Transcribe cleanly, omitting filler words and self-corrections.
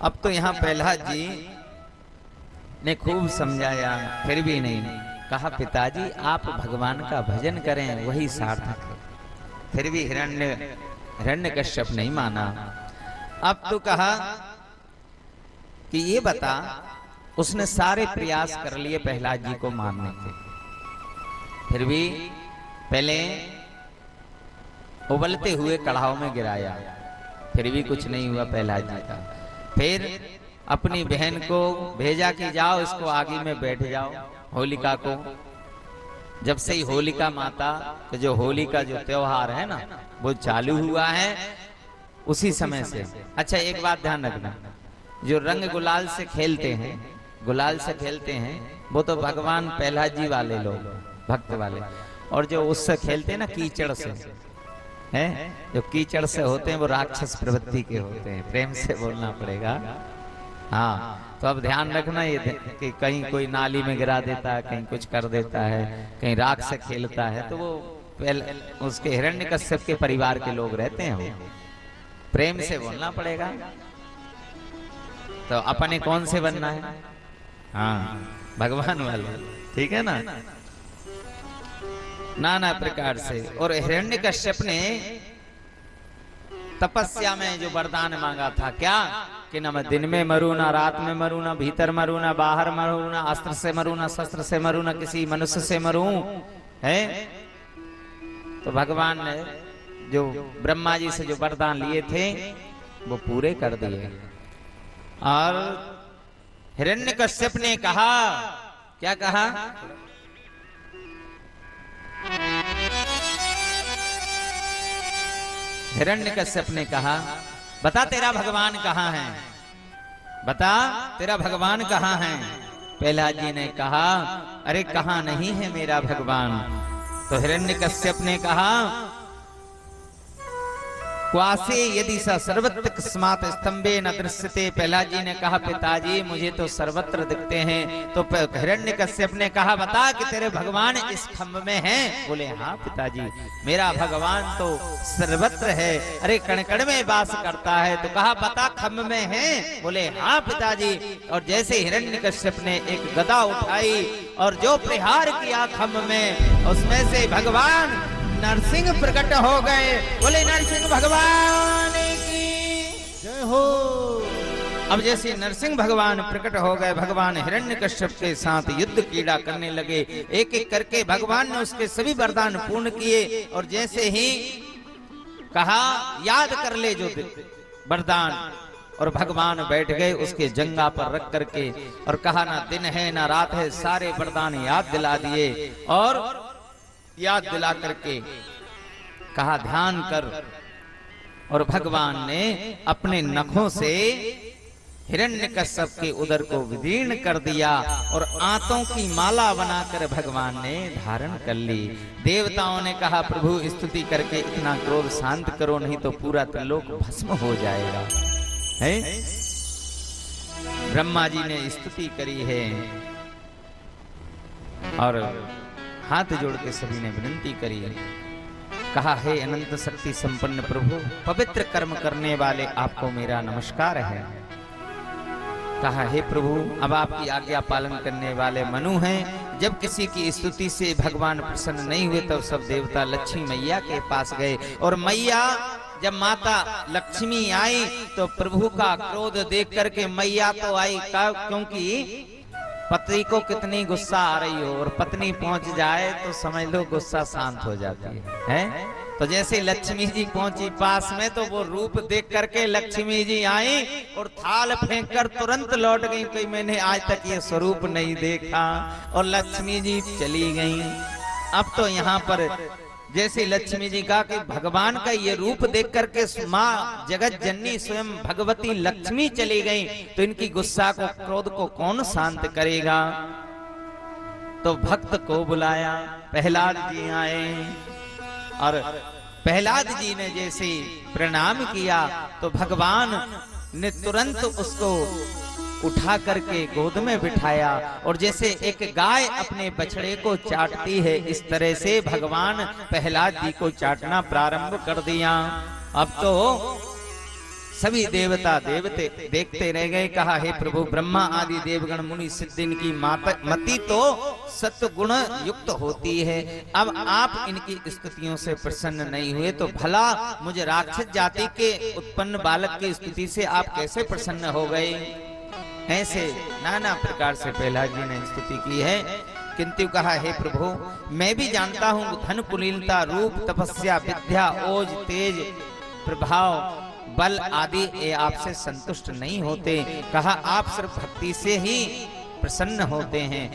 अब तो यहाँ प्रहलाद जी ने खूब समझाया, फिर भी नहीं। कहा पिताजी आप भगवान का भजन करें, वही सार्थक है। फिर भी हिरण्यकश्यप नहीं माना। अब तो कहा कि ये बता, उसने सारे प्रयास कर लिए प्रहलाद जी को मारने के, फिर भी पहले उबलते हुए कढ़ाव में गिराया, फिर भी कुछ नहीं हुआ प्रहलाद जी का। फिर अपनी बहन को भेजा कि जाओ इसको आगे में बैठ जाओ, होलिका को। जब से ही होलिका माता तो जो होली का जो त्योहार है ना वो चालू हुआ है उसी समय से। अच्छा एक बात ध्यान रखना, जो रंग गुलाल से खेलते हैं, गुलाल से खेलते हैं, वो तो भगवान प्रहलाद जी वाले लोग, भक्त वाले। और जो उससे खेलते हैं ना कीचड़ से, हैं जो कीचड़ से होते हैं वो राक्षस प्रवृत्ति के होते हैं। प्रेम से बोलना पड़ेगा। हाँ तो अब ध्यान रखना ये कि कहीं कोई नाली में गिरा देता है, कहीं कुछ कर देता है, कहीं राख से खेलता है, तो वो पहले उसके हिरण्यकश्यप के परिवार के लोग रहते हैं। वो प्रेम से बोलना पड़ेगा। तो अपने कौन से बनना है? हाँ भगवान वाले, ठीक है ना। नाना प्रकार से। और हिरण्यकश्यप ने तपस्या में जो वरदान मांगा था, क्या कि ना मैं दिन में मरूं, ना रात में मरूं, ना भीतर मरूं, ना बाहर मरूं, ना अस्त्र से मरूं, ना शस्त्र से मरूं, ना किसी मनुष्य से मरूं, है। तो भगवान ने जो ब्रह्मा जी से जो वरदान लिए थे वो पूरे कर दिए। और हिरण्यकश्यप ने कहा, क्या कहा? हिरण्यकश्यप ने कहा बता तेरा भगवान कहाँ है, बता तेरा भगवान कहाँ है। प्रहलाद जी ने कहा अरे कहाँ नहीं है मेरा भगवान। तो हिरण्यकश्यप ने कहा क्वासे यदि स सर्वत्र कस्मात् स्तंभे न दृश्यते। प्रहलाद जी ने कहा पिताजी मुझे तो सर्वत्र दिखते हैं। तो हिरण्यकश्यप ने कहा बता कि तेरे भगवान इस खम्भ में हैं। बोले हाँ पिताजी मेरा भगवान तो सर्वत्र है, अरे कण कण में वास करता है। तो कहा बता खम्भ में है? बोले हाँ पिताजी। और जैसे हिरण्यकश्यप ने एक गदा उठाई और जो प्रहार किया खम्भ में, उसमें से भगवान नरसिंह प्रकट हो गए। बोले नरसिंह भगवान की जय हो। अब जैसे नरसिंह भगवान प्रकट हो गए, भगवान हिरण्यकश्यप के साथ युद्ध कीड़ा करने लगे। एक एक करके भगवान ने उसके सभी वरदान पूर्ण किए। और जैसे ही कहा याद कर ले जो वरदान, और भगवान बैठ गए उसके जंगा पर रख करके और कहा ना दिन है ना रात है, सारे वरदान याद दिला दिए। और याद दिला करके कहा ध्यान कर। और भगवान ने अपने नखों से हिरण्यकश्यप के उदर को विदीर्ण कर दिया और आंतों की माला बनाकर भगवान ने धारण कर ली। देवताओं ने कहा प्रभु स्तुति करके इतना क्रोध शांत करो, नहीं तो पूरा त्रिलोक भस्म हो जाएगा। है ब्रह्मा जी ने स्तुति करी है और हाथ जोड़ के सभी ने विनती करी। कहा हे अनंत शक्ति संपन्न प्रभु, पवित्र कर्म करने वाले आपको मेरा नमस्कार है। कहा हे प्रभु अब आपकी आज्ञा पालन करने वाले मनु हैं। जब किसी की स्तुति से भगवान प्रसन्न नहीं हुए तब सब देवता लक्ष्मी मैया के पास गए। और मैया जब माता लक्ष्मी आई तो प्रभु का क्रोध देख करके मैया तो आई, क्योंकि पति को कितनी गुस्सा आ रही हो और पत्नी पहुंच जाए तो समझ लो गुस्सा शांत हो जाती है। तो जैसे लक्ष्मी जी पहुंची पास में तो वो रूप देख करके लक्ष्मी जी आई और थाल फेंक कर तुरंत लौट गई कि मैंने आज तक ये स्वरूप नहीं देखा। और लक्ष्मी जी चली गई। अब तो यहाँ पर जैसे लक्ष्मी जी का कि भगवान का ये रूप देख करके माँ जगत जननी स्वयं भगवती लक्ष्मी चली गई, तो इनकी गुस्सा को क्रोध को कौन शांत करेगा। तो भक्त को बुलाया, प्रहलाद जी आए और प्रहलाद जी ने जैसे प्रणाम किया तो भगवान ने तुरंत उसको उठा करके गोद में बिठाया। और जैसे एक गाय अपने बछड़े को चाटती है, इस तरह से भगवान प्रहलाद जी को चाटना प्रारंभ कर दिया। अब तो सभी देवता देवते देखते रह गए। कहा हे प्रभु, ब्रह्मा आदि देवगण मुनि सिद्धिन की मति तो सत्गुण युक्त होती है। अब आप इनकी स्तुतियों से प्रसन्न नहीं हुए तो भला मुझे राक्षस जाति के उत्पन्न बालक की स्तुति से आप कैसे प्रसन्न हो गए। ऐसे नाना प्रकार से प्रहलाद जी ने स्तुति की है। किंतु कहा हे प्रभु, मैं भी जानता हूँ धन कुलीनता रूप तपस्या विद्या ओज तेज प्रभाव बल आदि ये आपसे संतुष्ट नहीं होते। कहा आप सिर्फ भक्ति से ही प्रसन्न होते हैं।